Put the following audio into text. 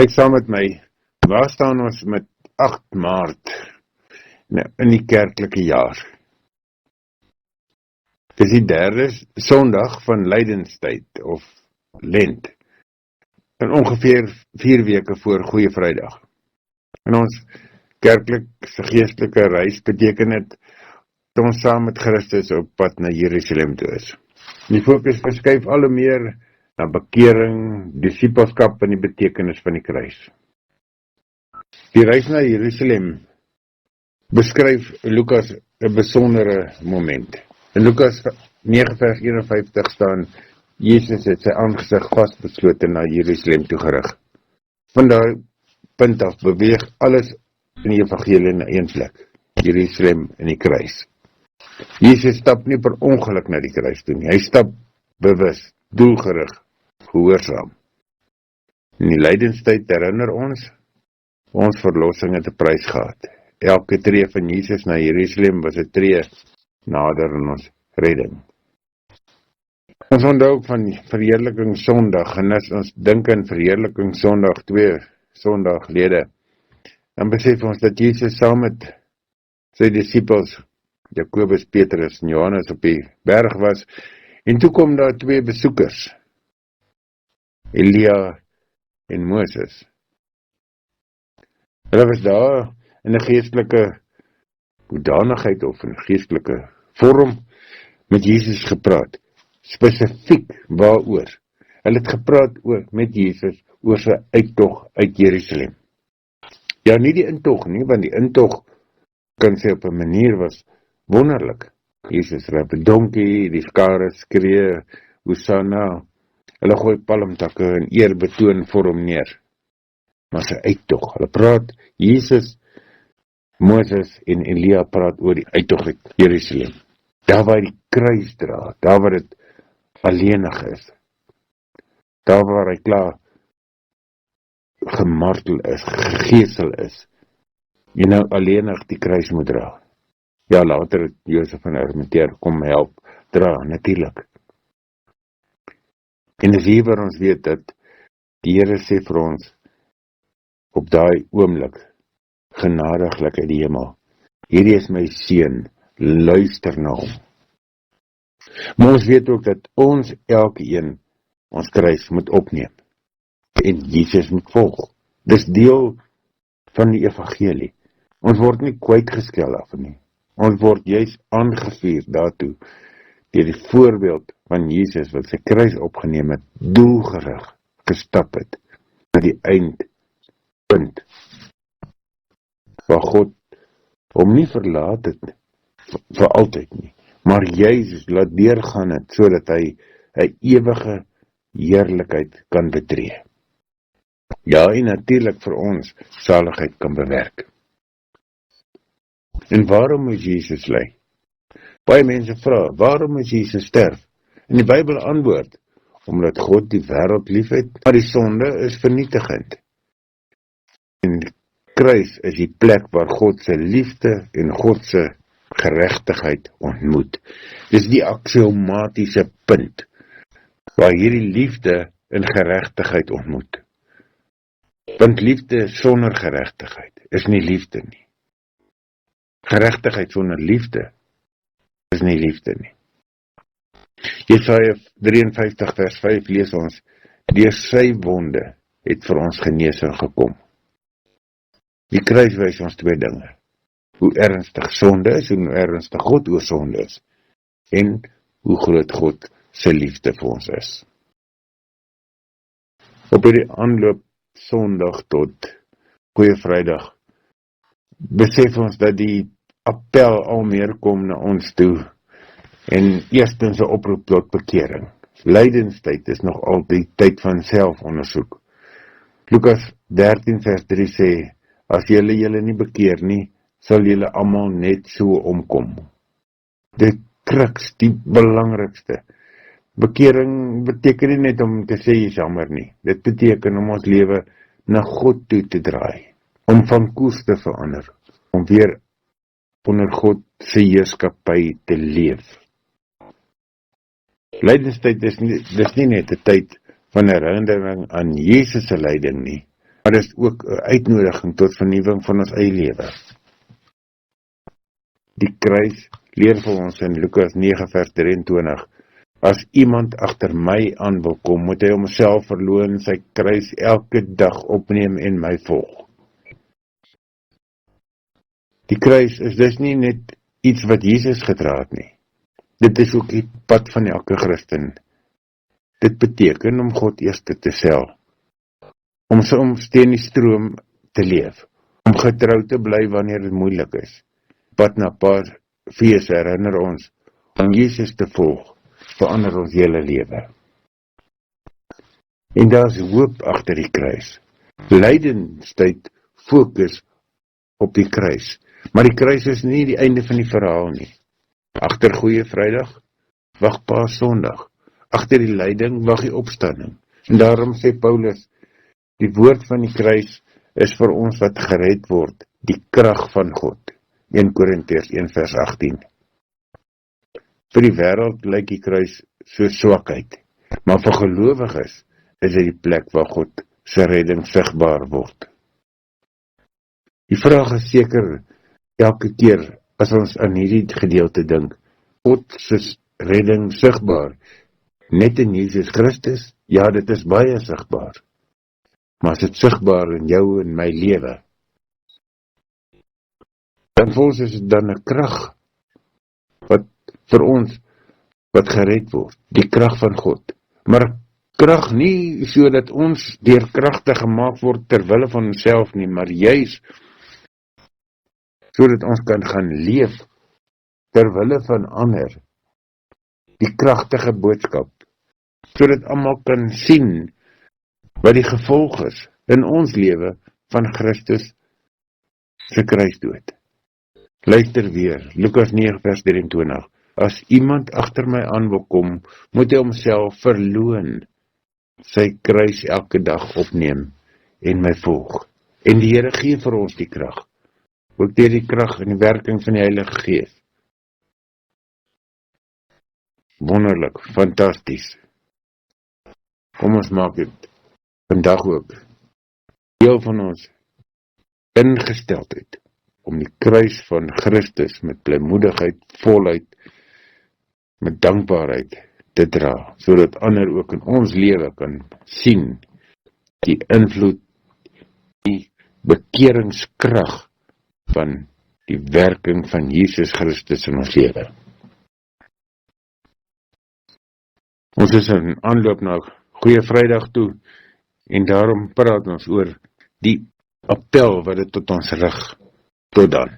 Kyk saam met my, waar staan ons met 8 Maart in die kerklike jaar? Dit is die 3de Sondag van Lydenstyd of Lent, en ongeveer 4 weke voor Goeie Vrydag. En ons kerklikse geestelike reis beteken dit dat ons saam met Christus op pad na Jerusalem toe is. Die fokus verskuif al hoe meer na bekering, disipelskap en die betekenis van die kruis. Die reis na Jerusalem beskryf Lukas 'n besondere moment. In Lukas 9 vers 51 staan, Jesus het sy aangesig vasbeslote na Jerusalem toe gerig. Van daai punt af beweeg alles in die evangelie na een plek, Jerusalem en die kruis. Jesus stap nie per ongeluk na die kruis toe nie, hy stap bewus, doelgerig, gehoorsaam. In die lydenstyd herinner ons verlossing het 'n prys gehad. Elke tree van Jesus na Jerusalem was 'n tree nader aan ons redding. Ons onthou ook van Verheerliking Sondag, en as ons dink aan Verheerliking Sondag 2 Sondag gelede, dan besef ons dat Jesus saam met sy disippels, Jakobus, Petrus en Johannes op die berg was, en toe kom daar 2 besoekers, Elia en Moses. Hulle was daar in 'n geestelike hoedanigheid of in 'n geestelike vorm met Jesus gepraat, spesifiek waaroor. Hulle het gepraat met Jesus oor sy uittog uit Jerusalem. Ja, nie die intog nie, want die intog kan sê op 'n manier was wonderlik. Jesus ry op 'n donkie, die skare skree, Hosanna, hulle gooi palmtakke in eerbetoon voor hom neer. Maar sy uittog, hulle praat, Jesus, Moses en Elia praat oor die uittog uit Jerusalem. Daar waar die kruis dra, daar waar dit alleenig is, daar waar hy klaar gemartel is, gegeesel is, en nou alleenig die kruis moet dra. Ja, later het Josef van Arimatea kom help dra, natuurlik. En dis hier waar ons weet dat die Here sê vir ons op daai oomblik, genadiglik uit die hemel, hierdie is my seun, luister na hom. Maar ons weet ook dat ons elkeen ons kruis moet opneem en Jesus moet volg. Dis deel van die evangelie. Ons word nie kwytgeskel af nie. Ons word juis aangevuur daartoe deur die voorbeeld van Jesus wat sy kruis opgeneem het, doelgerig gestap het na die eindpunt waar God hom nie verlaat het vir altyd nie, maar juis laat deurgaan het sodat hy 'n ewige heerlikheid kan betree. Ja, en natuurlik vir ons saligheid kan bewerk. En waarom moet Jesus ly? Baie mense vra, waarom moet Jesus sterf? En die Bybel antwoord, omdat God die wêreld liefhet, maar die sonde is vernietigend. En die kruis is die plek waar God se liefde en God se geregtigheid ontmoet. Dis die aksiomatiese punt waar hierdie liefde en geregtigheid ontmoet. Want liefde sonder geregtigheid is nie liefde nie. Geregtigheid sonder liefde is nie liefde nie. Jesaja 53 vers 5 lees ons, deur sy wonde het vir ons genesing gekom. Die kruis wys ons 2 dinge. Hoe ernstig sonde is, en hoe ernstig God oor sonde is. En hoe groot God sy liefde vir ons is. Op hierdie aanloop Sondag tot Goeie Vrydag besef ons dat die appel al meer kom na ons toe En eerstens 'n oproep tot bekering. Lydenstyd is nog altyd tyd van selfondersoek. Lukas 13 vers 3 sê, as julle nie bekeer nie, sal julle almal net so omkom. Die kruks, die belangrikste. Bekering beteken nie net om te sê jy's jammer nie. Dit beteken om ons lewe na God toe te draai, om van koers te verander, om weer onder God se heerskappy te leef. Lydenstyd dis nie net 'n tyd van herinnering aan Jesus se lyding nie, maar dis ook 'n uitnodiging tot vernuwing van ons eie lewe. Die kruis leer vir ons in Lukas 9 vers 23, as iemand agter my aan wil kom, moet hy homself verloën, sy kruis elke dag opneem en my volg. Die kruis is dus nie net iets wat Jesus gedra het nie. Dit is ook die pad van elke Christen. Dit beteken om God eers te stel, om soms teen die stroom te leef, om getrou te bly wanneer dit moeilik is. Pad na Paasfees herinner ons, om Jesus te volg, verander ons hele lewe. En daar's hoop agter die kruis. Lydenstyd fokus op die kruis, maar die kruis is nie die einde van die verhaal nie. Agter Goeie Vrydag wag Paasondag. Agter die lyding wag die opstanding. En daarom sê Paulus, die woord van die kruis is vir ons wat gered word, die krag van God. 1 Korintiërs 1 vers 18. Vir die wêreld lyk die kruis so swakheid, maar vir gelowiges is dit die plek waar God se redding sigbaar word. Die vraag is seker elke keer as ons aan hierdie gedeelte dink, God se redding sigbaar, net in Jesus Christus? Ja, dit is baie sigbaar. Maar is dit sigbaar in jou en my lewe? Dan volgens is dit dan 'n krag wat vir ons wat gered word, die krag van God. Maar krag nie sodat ons deur kragtig gemaak word ter wille van onsself nie, maar juis sodat ons kan gaan leef ter wille van ander, die kragtige boodskap, sodat almal kan sien wat die gevolg is in ons lewe van Christus se kruisdood. Luister weer, Lukas 9 vers 23, as iemand agter my aan wil kom, moet hy homself verloën, sy kruis elke dag opneem en my volg. En die Here gee vir ons die krag, ook deur die krag en die werking van die Heilige Gees. Wonderlik, fantasties. Kom ons maak dit vandag ook deel van ons ingesteldheid om die kruis van Christus met blymoedigheid, volheid, met dankbaarheid te dra, sodat ander ook in ons lewe kan sien die invloed, die bekeringskrag van die werking van Jesus Christus in ons lewe. Ons is in aanloop na Goeie Vrydag toe, en daarom praat ons oor die appel wat dit tot ons rig. Tot dan.